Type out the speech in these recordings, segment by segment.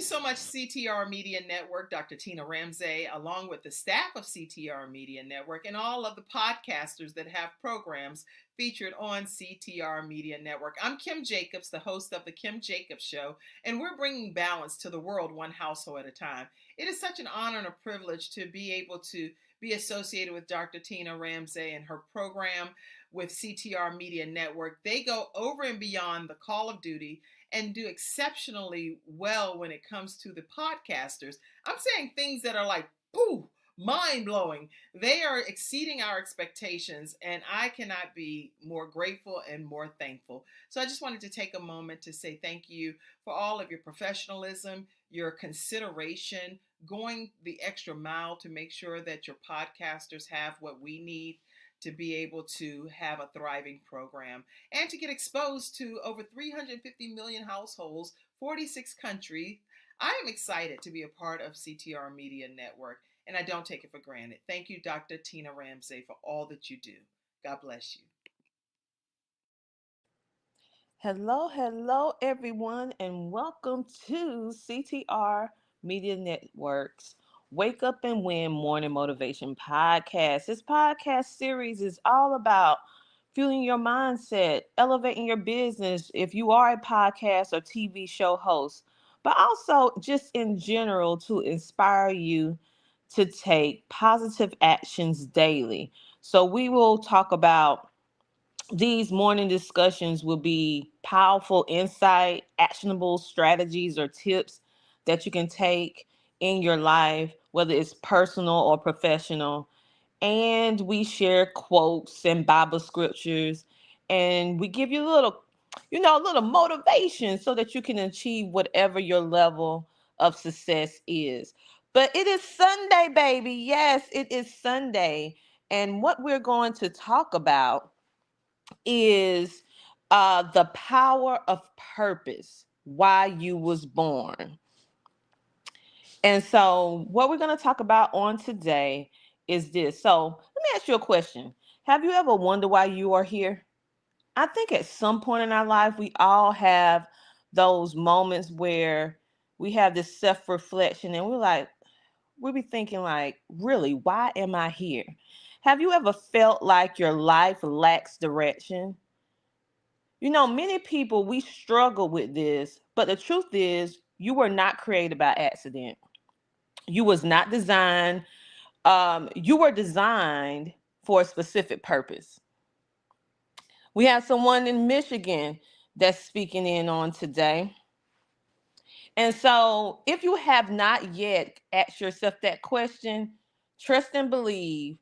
you so much, CTR Media Network, Dr. Tina Ramsey, along with the staff of CTR Media Network and all of the podcasters that have programs featured on CTR Media Network. I'm Kim Jacobs, the host of The Kim Jacobs Show, and we're bringing balance to the world one household at a time. It is such an honor and a privilege to be able to be associated with Dr. Tina Ramsey and her program with CTR Media Network. They go over and beyond the call of duty and do exceptionally well when it comes to the podcasters. I'm saying things that are like, pooh, mind-blowing. They are exceeding our expectations, and I cannot be more grateful and more thankful. So I just wanted to take a moment to say thank you for all of your professionalism, your consideration, going the extra mile to make sure that your podcasters have what we need to be able to have a thriving program and to get exposed to over 350 million households, 46 countries. I am excited to be a part of CTR Media Network, and I don't take it for granted. Thank you, Dr. Tina Ramsey, for all that you do. God bless you. Hello, everyone, and welcome to CTR Media Network's Wake Up and Win Morning Motivation Podcast. This podcast series is all about fueling your mindset, elevating your business if you are a podcast or TV show host, but also just in general to inspire you to take positive actions daily. So, we will talk about these morning discussions will be powerful insight, actionable strategies or tips that you can take in your life, whether it's personal or professional. And we share quotes and Bible scriptures, and we give you a little motivation so that you can achieve whatever your level of success is. But it is Sunday, baby. Yes, it is Sunday. And what we're going to talk about is the power of purpose, why you was born. And so what we're going to talk about on today is this. So let me ask you a question. Have you ever wondered why you are here? I think at some point in our life we all have those moments where we have this self-reflection and we'll be thinking like, really, why am I here? Have you ever felt like your life lacks direction? Many people, we struggle with this, but the truth is you were not created by accident. You was not designed. You were designed for a specific purpose. We have someone in Michigan that's speaking in on today. And so if you have not yet asked yourself that question, trust and believe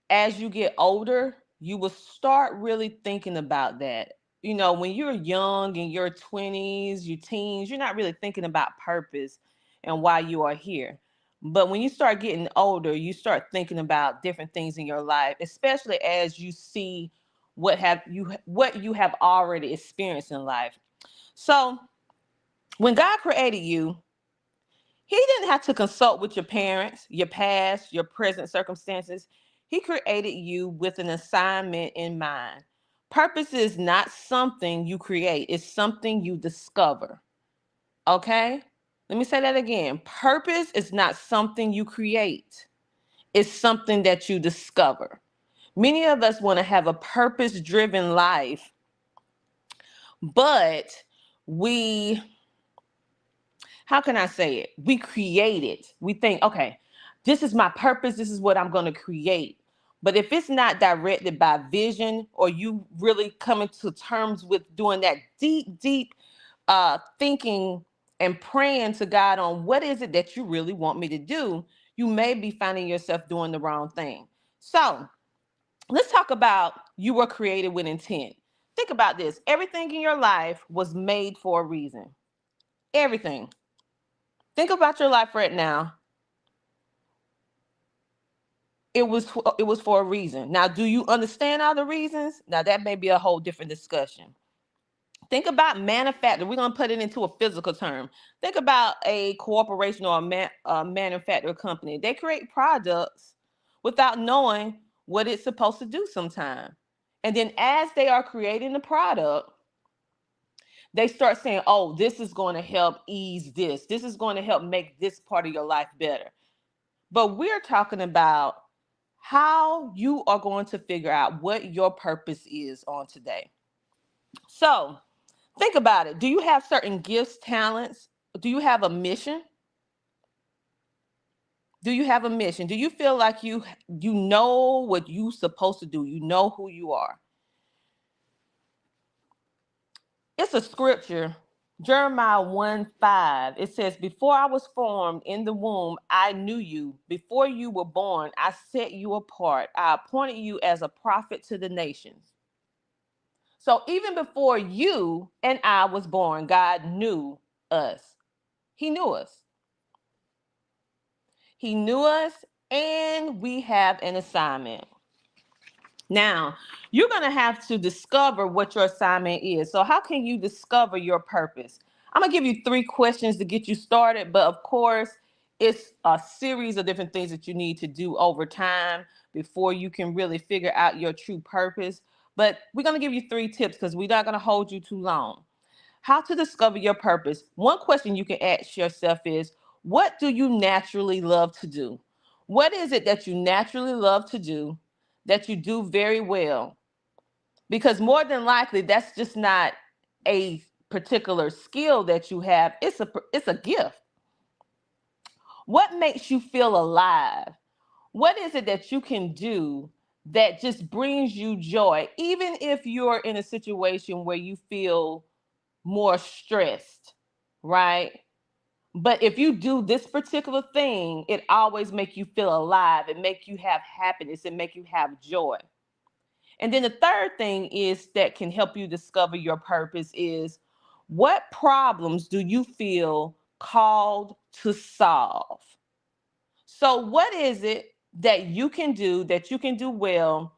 as you get older, you will start really thinking about that. When you're young in your 20s, your teens, you're not really thinking about purpose and why you are here. But when you start getting older, you start thinking about different things in your life, especially as you see what you have already experienced in life. So, when God created you, he didn't have to consult with your parents, your past, your present circumstances. He created you with an assignment in mind. Purpose is not something you create, it's something you discover. Okay? Let me say that again. Purpose is not something you create, it's something that you discover. Many of us want to have a purpose driven life, but we how can I say it? We create it. We think, okay, this is my purpose. This is what I'm going to create. But if it's not directed by vision or you really coming to terms with doing that deep thinking and praying to God on what is it that you really want me to do, you may be finding yourself doing the wrong thing. So let's talk about you were created with intent. Think about this. Everything in your life was made for a reason. Everything. Think about your life right now. It was for a reason. Now, do you understand all the reasons? Now, that may be a whole different discussion. Think about manufacturing. We're going to put it into a physical term. Think about a corporation or a manufacturer company. They create products without knowing what it's supposed to do sometime. And then as they are creating the product, they start saying, oh, this is going to help ease this. This is going to help make this part of your life better. But we're talking about how you are going to figure out what your purpose is on today. So think about it. Do you have certain gifts, talents? Do you have a mission? Do you have a mission? Do you feel like you know what you're supposed to do? You know who you are? It's a scripture, Jeremiah 1:5. It says, before I was formed in the womb, I knew you. Before you were born, I set you apart. I appointed you as a prophet to the nations. So even before you and I was born, God knew us. He knew us. He knew us, and we have an assignment. Now, you're going to have to discover what your assignment is. So how can you discover your purpose? I'm going to give you 3 questions to get you started, but of course, it's a series of different things that you need to do over time before you can really figure out your true purpose. But we're going to give you 3 tips because we're not going to hold you too long. How to discover your purpose. One question you can ask yourself is, what do you naturally love to do? What is it that you naturally love to do that you do very well? Because more than likely, that's just not a particular skill that you have. It's a gift. What makes you feel alive? What is it that you can do that just brings you joy, even if you're in a situation where you feel more stressed, right? But if you do this particular thing, it always make you feel alive. It make you have happiness. It make you have joy. And then the third thing is that can help you discover your purpose is, what problems do you feel called to solve? So what is it that you can do well,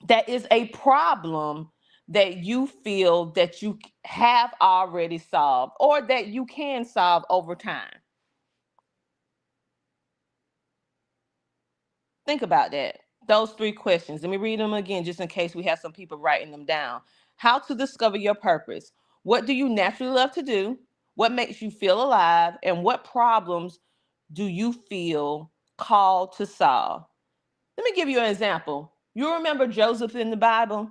that is a problem that you feel that you have already solved or that you can solve over time? Think about that. Those 3 questions. Let me read them again just in case we have some people writing them down. How to discover your purpose. What do you naturally love to do? What makes you feel alive? And what problems do you feel called to solve? Let me give you an example. You remember Joseph in the Bible?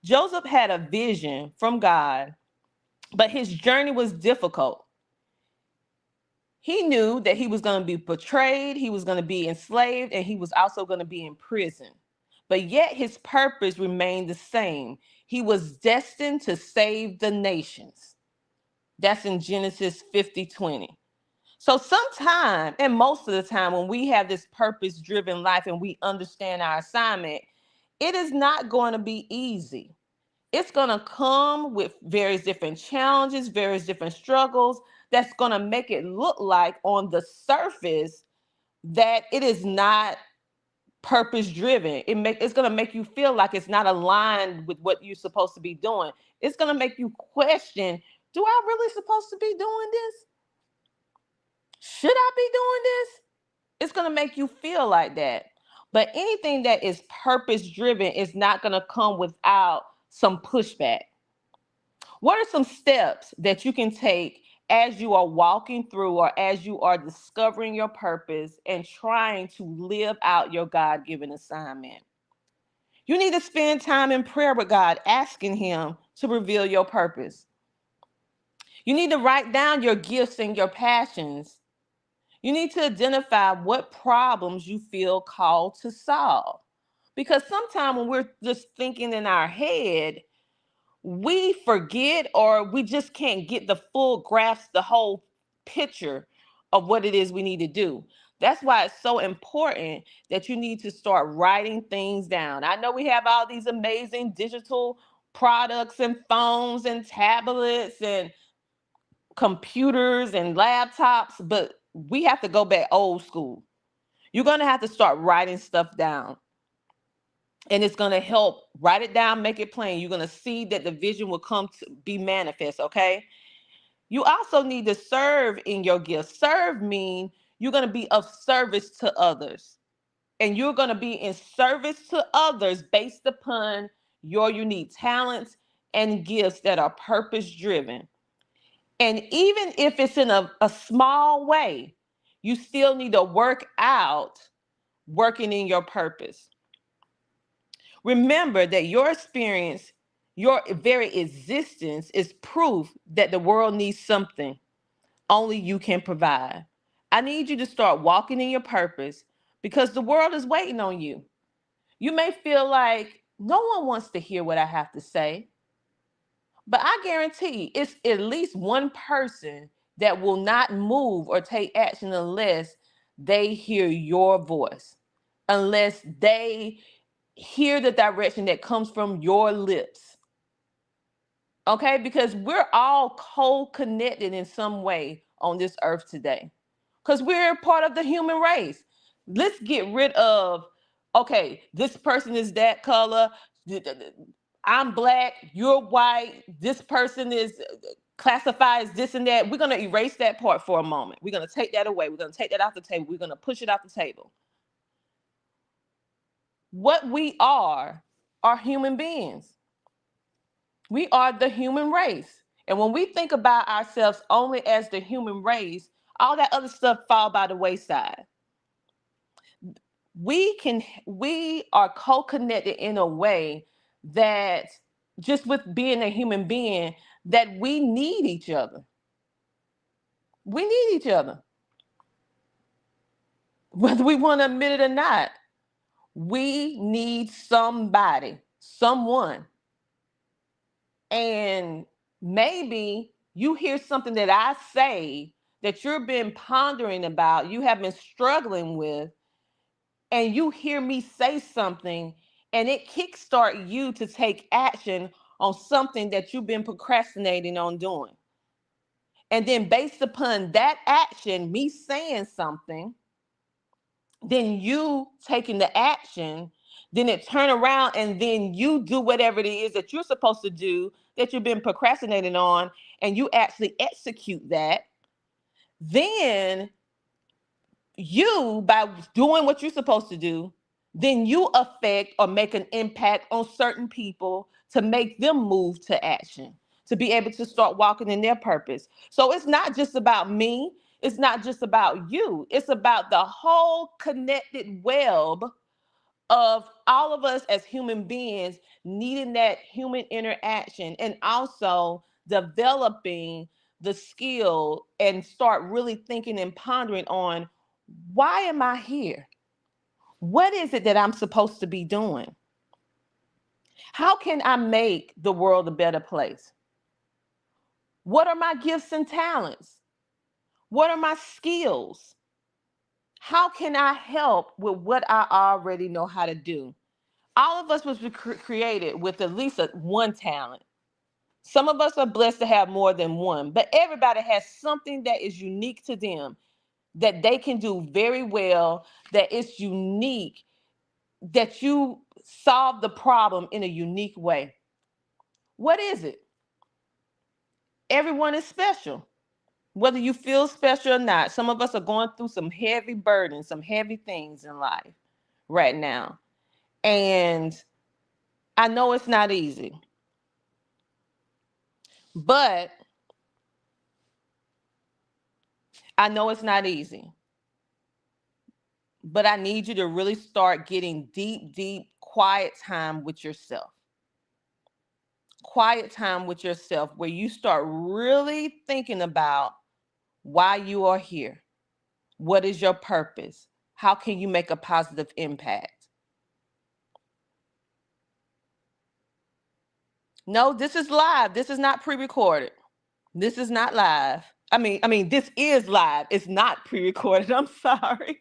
Joseph had a vision from God, but his journey was difficult. He knew that he was going to be betrayed, he was going to be enslaved, and he was also going to be in prison. But yet his purpose remained the same. He was destined to save the nations. That's in Genesis 50:20. So sometime, and most of the time, when we have this purpose-driven life and we understand our assignment, it is not going to be easy. It's going to come with various different challenges, various different struggles that's going to make it look like on the surface that it is not purpose driven. It's going to make you feel like it's not aligned with what you're supposed to be doing. It's going to make you question, do I really supposed to be doing this? Should I be doing this? It's going to make you feel like that. But anything that is purpose driven is not going to come without some pushback. What are some steps that you can take as you are walking through or as you are discovering your purpose and trying to live out your God-given assignment? You need to spend time in prayer with God, asking Him to reveal your purpose. You need to write down your gifts and your passions. You need to identify what problems you feel called to solve. Because sometimes when we're just thinking in our head, we forget or we just can't get the full grasp, the whole picture of what it is we need to do. That's why it's so important that you need to start writing things down. I know we have all these amazing digital products and phones and tablets and computers and laptops, but we have to go back old school. You're going to have to start writing stuff down. And it's going to help write it down, make it plain. You're going to see that the vision will come to be manifest, okay? You also need to serve in your gift. Serve means you're going to be of service to others. And you're going to be in service to others based upon your unique talents and gifts that are purpose driven. And even if it's in a small way, you still need to work out working in your purpose. Remember that your experience, your very existence is proof that the world needs something only you can provide. I need you to start walking in your purpose because the world is waiting on you. You may feel like no one wants to hear what I have to say, but I guarantee it's at least one person that will not move or take action unless they hear your voice, unless they hear the direction that comes from your lips. Okay? Because we're all co-connected in some way on this earth today. Because we're part of the human race. Let's get rid of, okay, this person is that color. I'm black, you're white, this person is classified as this and that. We're going to erase that part for a moment. We're going to take that away. We're going to take that off the table. We're going to push it off the table. What we are human beings. We are the human race. And when we think about ourselves only as the human race, all that other stuff fall by the wayside. We are co-connected in a way that just with being a human being, that we need each other. We need each other. Whether we want to admit it or not, we need somebody, someone. And maybe you hear something that I say that you've been pondering about, you have been struggling with, and you hear me say something and it kickstart you to take action on something that you've been procrastinating on doing. And then based upon that action, me saying something, then you taking the action, then it turn around and then you do whatever it is that you're supposed to do that you've been procrastinating on, and you actually execute that. Then you, by doing what you're supposed to do, then you affect or make an impact on certain people to make them move to action, to be able to start walking in their purpose. So it's not just about me. It's not just about you. It's about the whole connected web of all of us as human beings needing that human interaction, and also developing the skill and start really thinking and pondering on, why am I here? What is it that I'm supposed to be doing? How can I make the world a better place? What are my gifts and talents? What are my skills? How can I help with what I already know how to do? All of us was created with at least one talent. Some of us are blessed to have more than one, but everybody has something that is unique to them, that they can do very well, that is unique, that you solve the problem in a unique way. What is it? Everyone is special, whether you feel special or not. Some of us are going through some heavy burdens, some heavy things in life right now. And I know it's not easy, but I know it's not easy. But I need you to really start getting deep, deep, quiet time with yourself. Quiet time with yourself where you start really thinking about why you are here. What is your purpose? How can you make a positive impact? No, this is live. This is not pre-recorded. This is not live. I mean, this is live. It's not pre-recorded. I'm sorry.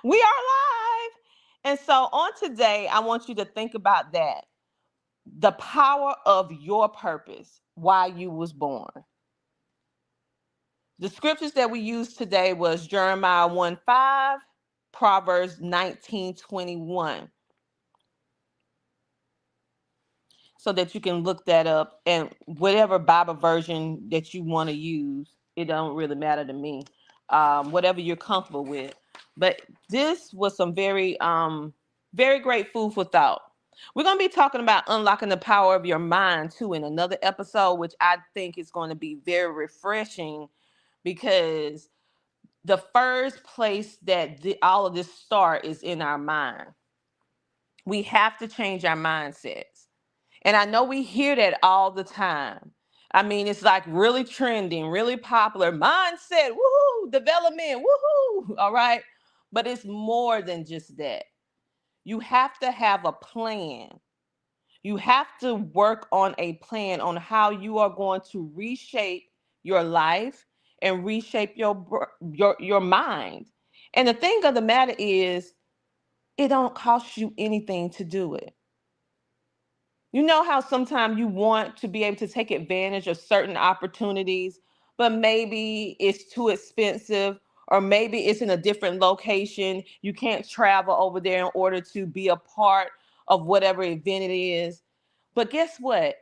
We are live. And so on today, I want you to think about that. The power of your purpose, why you was born. The scriptures that we used today was Jeremiah 1:5, Proverbs 19:21. So that you can look that up, and whatever Bible version that you want to use, it don't really matter to me. Whatever you're comfortable with. But this was some very, very great food for thought. We're going to be talking about unlocking the power of your mind too in another episode, which I think is going to be very refreshing because the first place that all of this start is in our mind. We have to change our mindsets. And I know we hear that all the time. I mean, it's like really trending, really popular mindset, woohoo, development, woohoo, all right? But it's more than just that. You have to have a plan. You have to work on a plan on how you are going to reshape your life and reshape your mind. And the thing of the matter is, it don't cost you anything to do it. You know how sometimes you want to be able to take advantage of certain opportunities, but maybe it's too expensive, or maybe it's in a different location. You can't travel over there in order to be a part of whatever event it is. But guess what?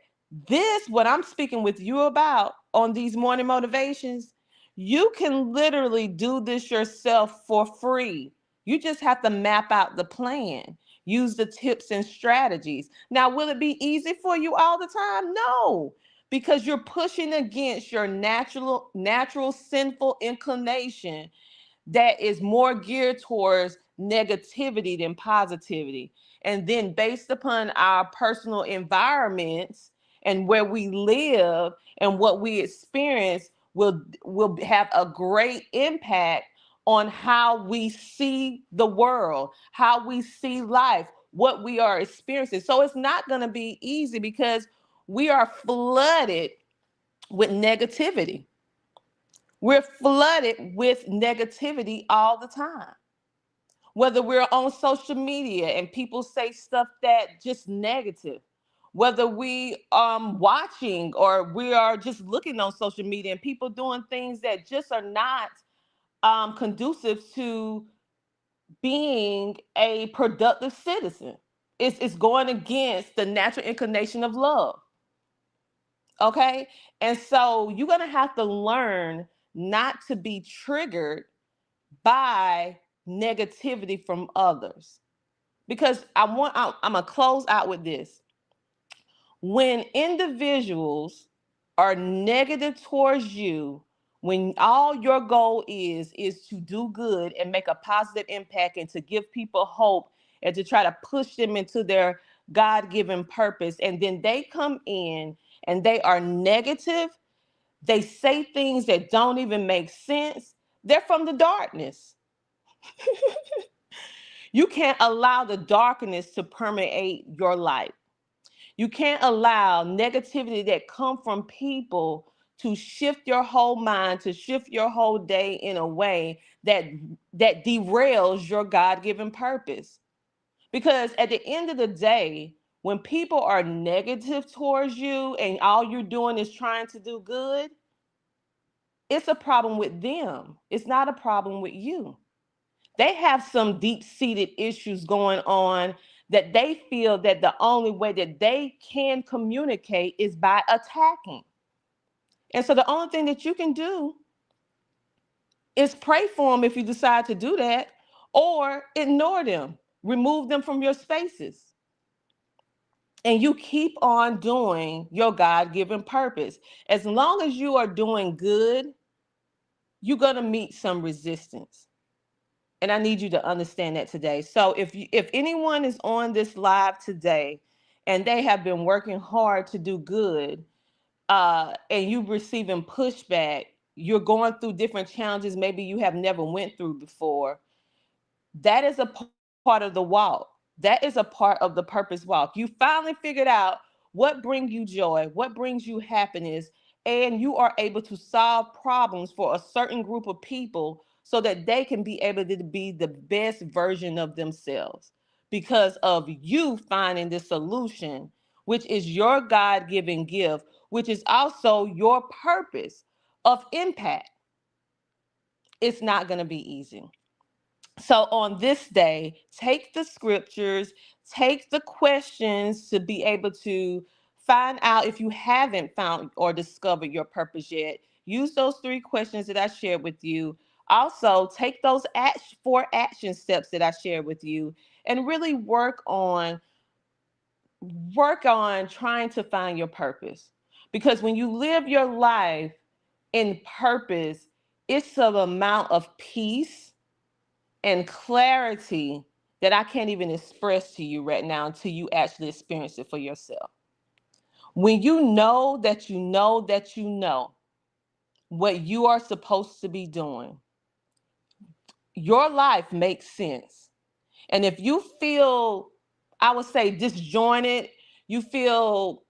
What I'm speaking with you about on these morning motivations, you can literally do this yourself for free. You just have to map out the plan, use the tips and strategies. Now, will it be easy for you all the time? No, because you're pushing against your natural sinful inclination that is more geared towards negativity than positivity. And then based upon our personal environments and where we live and what we experience will have a great impact on how we see the world, how we see life, what we are experiencing. So it's not going to be easy because we are flooded with negativity. We're flooded with negativity all the time. Whether we're on social media and people say stuff that just negative, whether we watching or we are just looking on social media and people doing things that just are not conducive to being a productive citizen. It's going against the natural inclination of love. Okay. And so you're going to have to learn not to be triggered by negativity from others. Because I'm going to close out with this. When individuals are negative towards you, when all your goal is to do good and make a positive impact and to give people hope and to try to push them into their God-given purpose, and then they come in and they are negative, they say things that don't even make sense, they're from the darkness. You can't allow the darkness to permeate your life. You can't allow negativity that come from people to shift your whole mind, to shift your whole day in a way that derails your God-given purpose. Because at the end of the day, when people are negative towards you and all you're doing is trying to do good, it's a problem with them. It's not a problem with you. They have some deep-seated issues going on that they feel that the only way that they can communicate is by attacking. And so the only thing that you can do is pray for them if you decide to do that, or ignore them, remove them from your spaces. And you keep on doing your God-given purpose. As long as you are doing good, you're going to meet some resistance. And I need you to understand that today. So if anyone is on this live today and they have been working hard to do good, and you're receiving pushback, you're going through different challenges maybe you have never went through before, that is a part of the walk. That is a part of the purpose walk. You finally figured out what brings you joy, what brings you happiness, and you are able to solve problems for a certain group of people so that they can be able to be the best version of themselves because of you finding the solution, which is your God-given gift, which is also your purpose of impact. It's not going to be easy. So on this day, take the scriptures, take the questions to be able to find out if you haven't found or discovered your purpose yet. Use those 3 questions that I shared with you. Also, take those 4 action steps that I shared with you and really work on work on trying to find your purpose. Because when you live your life in purpose, it's an amount of peace and clarity that I can't even express to you right now until you actually experience it for yourself. When you know that you know that you know what you are supposed to be doing, your life makes sense. And if you feel, I would say, disjointed, you feel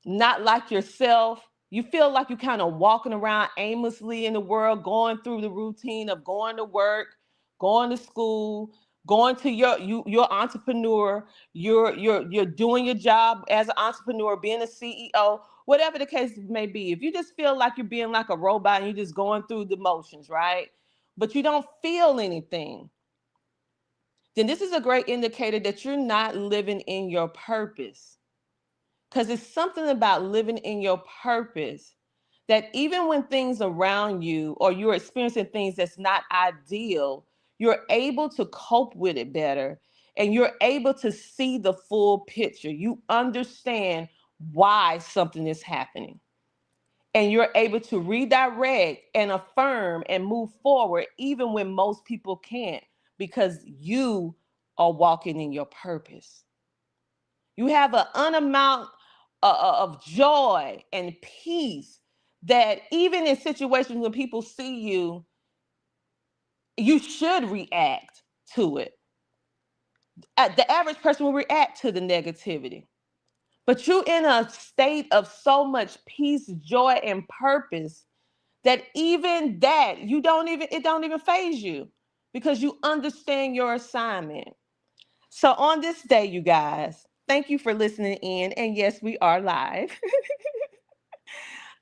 not like yourself, you feel like you're kind of walking around aimlessly in the world, going through the routine of going to work, going to school, going to your entrepreneur, you're doing your job as an entrepreneur, being a CEO, whatever the case may be. If you just feel like you're being like a robot and you're just going through the motions, right? But you don't feel anything, then this is a great indicator that you're not living in your purpose. Because it's something about living in your purpose that even when things around you or you're experiencing things that's not ideal, you're able to cope with it better and you're able to see the full picture. You understand why something is happening. And you're able to redirect and affirm and move forward even when most people can't, because you are walking in your purpose. You have an unamount of joy and peace that even in situations when people see you, you should react to it. The average person will react to the negativity. But you're in a state of so much peace, joy, and purpose that even that it don't even faze you because you understand your assignment. So on this day, you guys, thank you for listening in. And yes, we are live.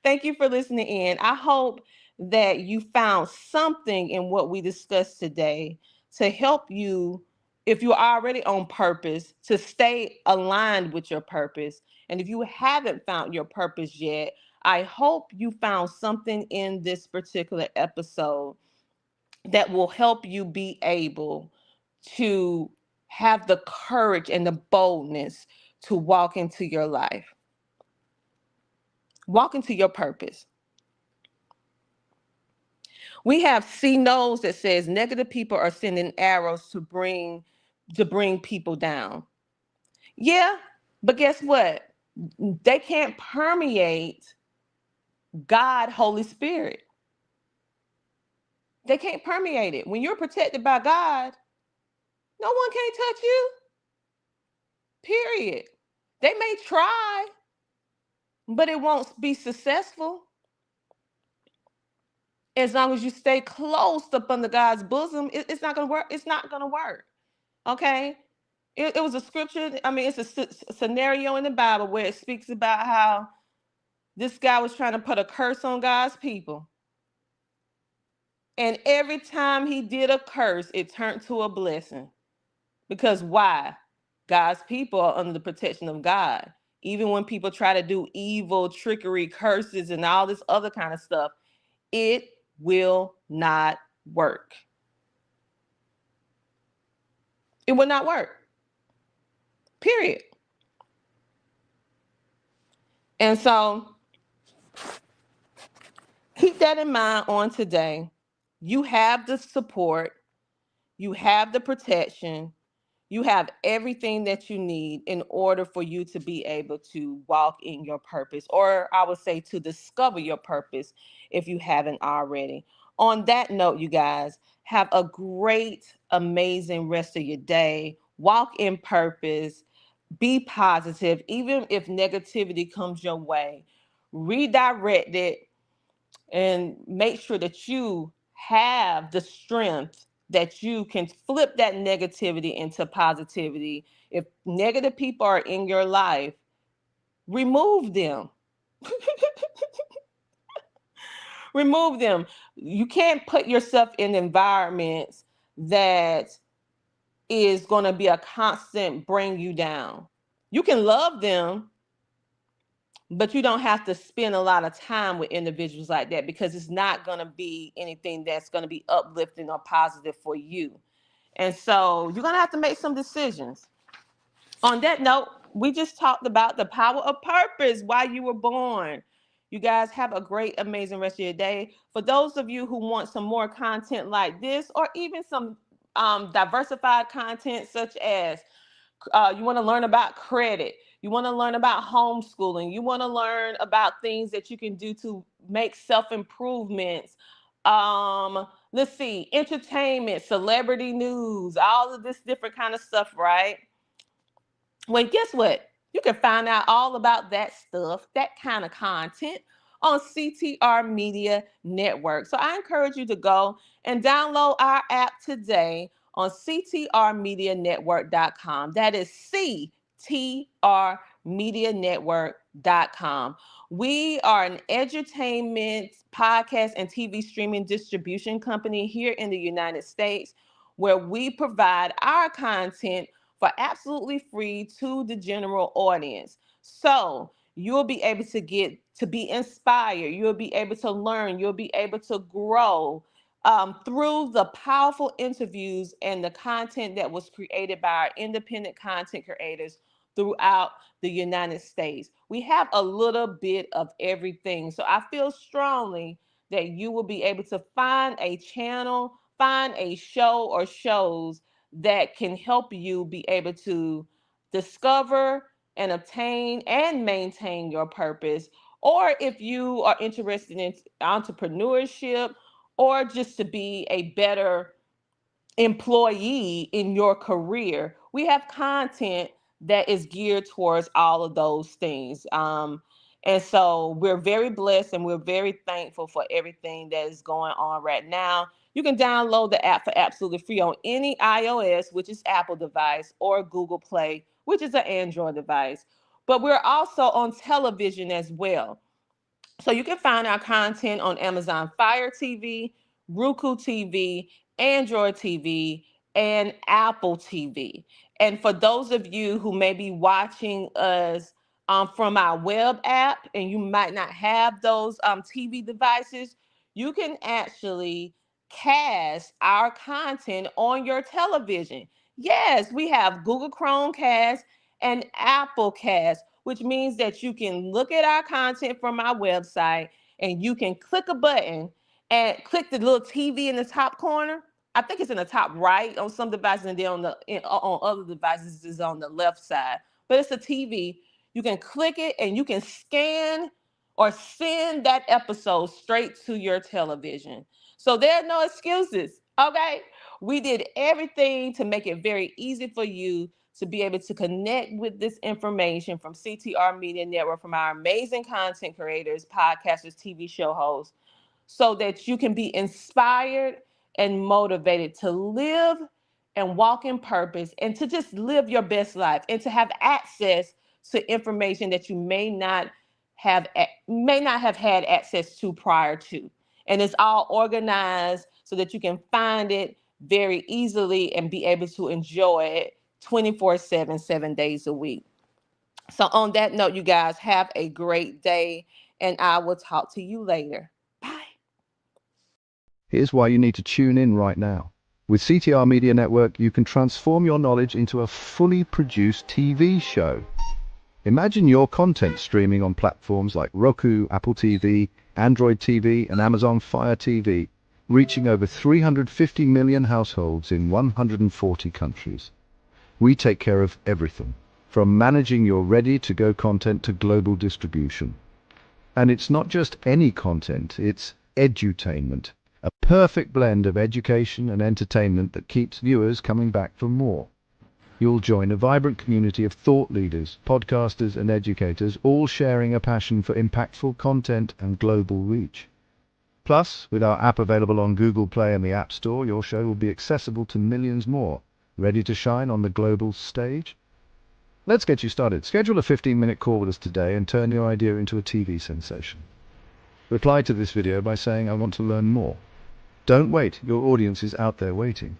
Thank you for listening in. I hope that you found something in what we discussed today to help you, if you're already on purpose, to stay aligned with your purpose. And if you haven't found your purpose yet, I hope you found something in this particular episode that will help you be able to have the courage and the boldness to walk into your life, walk into your purpose. We have C Knows that says negative people are sending arrows to bring people down. Yeah, but guess what? They can't permeate God, Holy Spirit. They can't permeate it. When you're protected by God, no one can touch you. Period. They may try, but it won't be successful. As long as you stay close up under God's bosom, it's not gonna work. It's not gonna work. Okay. It was a scripture. I mean, it's a scenario in the Bible where it speaks about how this guy was trying to put a curse on God's people. And every time he did a curse, it turned to a blessing. Because why? God's people are under the protection of God. Even when people try to do evil, trickery, curses, and all this other kind of stuff, it will not work. It will not work. Period. And so keep that in mind on today. You have the support, you have the protection, you have everything that you need in order for you to be able to walk in your purpose, or I would say to discover your purpose if you haven't already. On that note, you guys, have a great, amazing rest of your day. Walk in purpose, be positive, even if negativity comes your way. Redirect it and make sure that you have the strength that you can flip that negativity into positivity. If negative people are in your life, remove them. Remove them. You can't put yourself in environments that is going to be a constant bring you down. You can love them, but you don't have to spend a lot of time with individuals like that because it's not going to be anything that's going to be uplifting or positive for you. And so you're going to have to make some decisions. On that note, We just talked about the power of purpose, why you were born. You guys have a great, amazing rest of your day. For those of you who want some more content like this, or even some diversified content, such as you want to learn about credit, you want to learn about homeschooling, you want to learn about things that you can do to make self improvements. Let's see, entertainment, celebrity news, all of this different kind of stuff, right? Well, guess what? You can find out all about that stuff, that kind of content on CTR Media Network. So I encourage you to go and download our app today on ctrmedianetwork.com. That is ctrmedianetwork.com. We are an edutainment, podcast, and TV streaming distribution company here in the United States, where we provide our content for absolutely free to the general audience. So you'll be able to get to be inspired. You'll be able to learn. You'll be able to grow through the powerful interviews and the content that was created by our independent content creators throughout the United States. We have a little bit of everything. So I feel strongly that you will be able to find a channel, find a show or shows that can help you be able to discover and obtain and maintain your purpose. Or if you are interested in entrepreneurship, or just to be a better employee in your career, we have content that is geared towards all of those things. And so we're very blessed and we're very thankful for everything that is going on right now. You can download the app for absolutely free on any iOS, which is Apple device, or Google Play, which is an Android device. But we're also on television as well. So you can find our content on Amazon Fire TV, Roku TV, Android TV, and Apple TV. And for those of you who may be watching us from our web app and you might not have those TV devices, you can actually cast our content on your television. Yes, we have Google Chromecast and Apple Cast, which means that you can look at our content from our website and you can click a button and click the little TV in the top corner. I think it's in the top right on some devices, and then on other devices is on the left side. But it's a TV. You can click it and you can scan or send that episode straight to your television. So there are no excuses. Okay, we did everything to make it very easy for you to be able to connect with this information from CTR Media Network, from our amazing content creators, podcasters, TV show hosts, so that you can be inspired and motivated to live and walk in purpose and to just live your best life and to have access to information that you may not have had access to prior to. And it's all organized so that you can find it very easily and be able to enjoy it 24/7, 7 days a week. So on that note, you guys have a great day, and I will talk to you later. Bye. Here's why you need to tune in right now. With CTR Media Network, you can transform your knowledge into a fully produced TV show. Imagine your content streaming on platforms like Roku, Apple TV, Android TV, and Amazon Fire TV, reaching over 350 million households in 140 countries. We take care of everything, from managing your ready-to-go content to global distribution. And it's not just any content, it's edutainment, a perfect blend of education and entertainment that keeps viewers coming back for more. You'll join a vibrant community of thought leaders, podcasters, and educators, all sharing a passion for impactful content and global reach. Plus, with our app available on Google Play and the App Store, your show will be accessible to millions more, ready to shine on the global stage. Let's get you started. Schedule a 15-minute call with us today and turn your idea into a TV sensation. Reply to this video by saying, "I want to learn more." Don't wait, your audience is out there waiting.